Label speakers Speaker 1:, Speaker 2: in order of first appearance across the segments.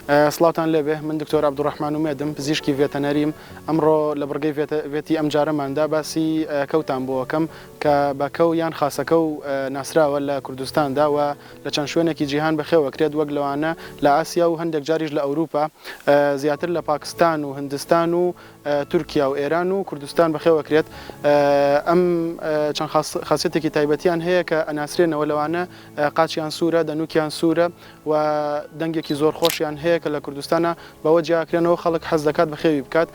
Speaker 1: سڵاوتان لێبێ من دکتۆر عەبدوڕەحمان ومێدم پزیشکی ڤێتەنەریم ئەمڕۆ لە بڕگەی ڤێتی ئەم جارەماندا باسی کەوتان بۆ یەکەم کە بە کەو یان خاسەکە و ناسراوە لە کوردستاندا و لە چەند شوێنێکی جیهان بەخێوەکرێت وەک لەوانە لە ئاسیا و هەندێک جاریش لە ئەوروپا زیاتر لە پاکستان و هندستان و تورکیا و ئێران و کوردستان بەخێوەکرێت ئەم چەند خاصێتێکی تایبەتیان هەیە کە ئەناسرێنەوە لەوانە قاچیان سوورە دەنووکیان سوورە و دەنگێکی زۆر خۆشیان هەیە کە لە کوردستانە بەوە جیاکرێنەوە خەڵک حەز دەکات بەخێوی بکات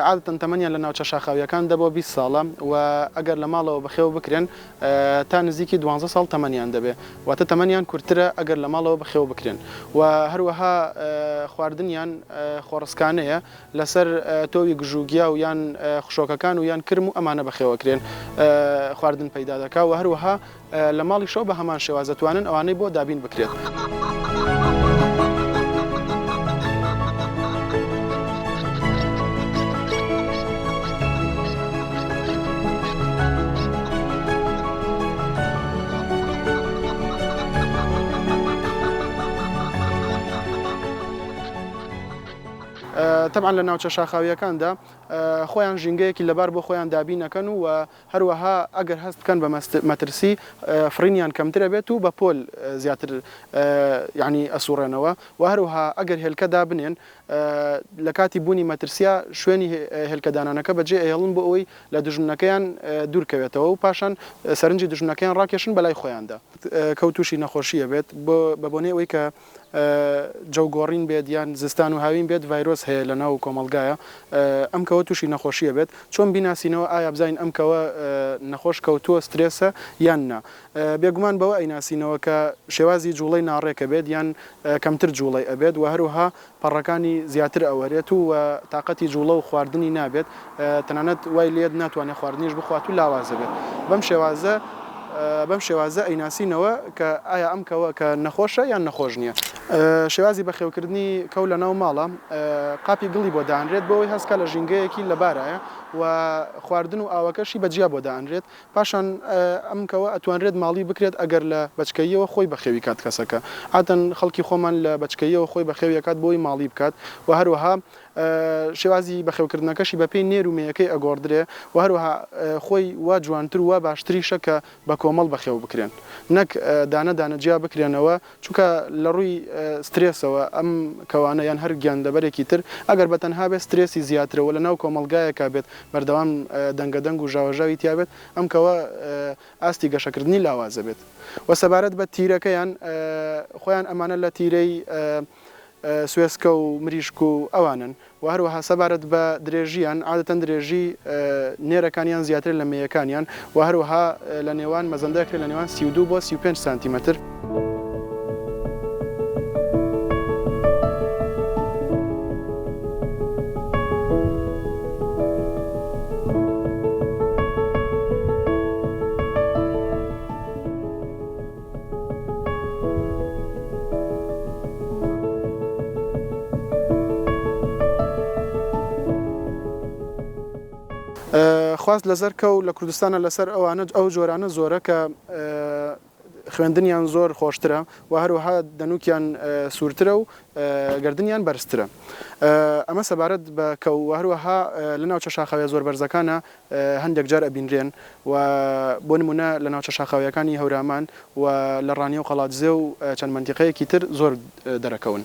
Speaker 1: عادەتەن تەمەنیان لە ناوچە شاخاویەکان دەبەوە 20 ساڵە و ئەگەر لە ماڵەوە بەخێو بکرێن تا نزیکی 12 ساڵ تەمەنیان دەبێت واتە تەمەنیان کورتترە ئەگەر لە ماڵەوە بەخێو بکرێن و هەروەها خواردنیان خۆڕسکانەیە لەسەر تۆوی گژوگیا و یان خوشۆکەکان و یان کرم و ئەمانە بەخێوەکرێن خواردن پەیدا دەکا و هەروەها لە ماڵی شەو بە هەمان شێوازە توانن ئەوانەی بۆ دابین بکرێت. طبعا لە ناوچە شاخاویەکاندا خۆیان ژینگەیەکی لەبار بۆ خۆیان دابینەکەن و هەروەها ئەگەر هەست بکەن بە مەترسی فرینیان کەمترە بێت و بە پۆل زیاتر یعنی ئەسوڕێنەوە و هەروەها ئەگەر هێلکە دابنێن لە کاتی بوونی مەترسیا شوێنی هێلکەدانانەکە بەجێ ئێڵن بۆ ئەوی لە دژمنەکەیان دوورکەوێتەوە و پاشان سەرنجی دژمنەکەیان ڕاکێشن بەلای خۆیاندا کەوتوشی نەخۆشیە بێت بە بۆنەی ئەوەی کە جەوگۆڕین بێت یان زستان و هاوین بێت ڤایرۆس هەیە لە ناو کۆمەلگایە ئەم کەوە تووشی نەخۆشیە بێت چۆن بیناسینەوە ئایا بزانین ئەم کەوە نەخۆش کەوتووە سترێسە یان نا بێگومان بەوە ئەیناسینەوە کە شێوازی جوڵەی ناڕێکە بێت یان کەمتر جوڵەی ئەبێت و هەروها پەڕەکانی زیاتر ئەوەرێت و تااقەتی جوڵە و خواردنی نابێت تەنانەت وای لێت ناتوانێت خواردنیش بخوات و لاوازە بێت بەم شێوازە ئەیناسینەوە کە ئایا ئەم کەوە کە نەخۆشە یان نەخۆش نییە. شێوازی بەخێوکردنی کەو لە ناو ماڵە قاپی گڵی بۆ دانرێت بۆەوەی هەستکە لە ژینگەیەکی لەبارایە و خواردن و ئاوەکەشی بەجیا بۆ دانرێت پاشان ئەم کەوە ئەتوانرێت ماڵی بکرێت ئەگەر لە بەچکەیەوە خۆی بەخێوی کات کەسەکە ئاتەن خەڵکی خۆمان لە بەچکەیەوە خۆی بەخێویەکات بۆی ماڵی بکات و هەروەها شێوازی بەخێوکردنەکەشی بەپێی نێرومەیەکەی ئەگۆڕدرێ و هەروەها خۆی وا جوانتر وە باشتریشە کە بە کۆمەڵ بەخێو بکرێن نەک دانە دانەجیا بکرێنەوە چونکە لە ڕووی سترێسەوە ئەم کەوانە یان هەر گیاندەبەرێکی تر ئەگەر بەتەنها بێت سترێسی زیاترەوە لە ناو کۆمەلگایەکە بێت بەردەوام دەنگەدەنگ و ژاوەژاوی تیابێت ئەم کەوە ئاستی گەشەکردنی لاوازە بێت و سەبارەت بە تیرەکەیان خۆیان ئەمانە لە تیرەی سوێسکە و مریشک و ئەوانن و هەروەها سەبارەت بە درێژیان عادەتەن درێژی نێرەکانیان زیاتر لە مێیەکانیان و هەروەها لە نێوان مەزەندەکرێت لە نێوان 32 بۆ 35 سانتیمەتر. خواست لەسەر کەو لە کوردستانە لەسەر ئەو جۆرانە زۆرە کە خوێندنیان زۆر خۆشترە و هەروەها دەنووکیان سوورترە و گردنیان بەرزترە ئەمە سەبارەت بە کەو هەروەها لە ناوچە شاخاویە زۆر بەرزەکانە هەندێک جار ئەبینرێن و بۆ نمونە لە ناوچە شاخاویەکانی هەورامان و لە ڕانیە و قەڵاتزێ و چەند مەنتیقەیەکی تر زۆر دەرەکەون.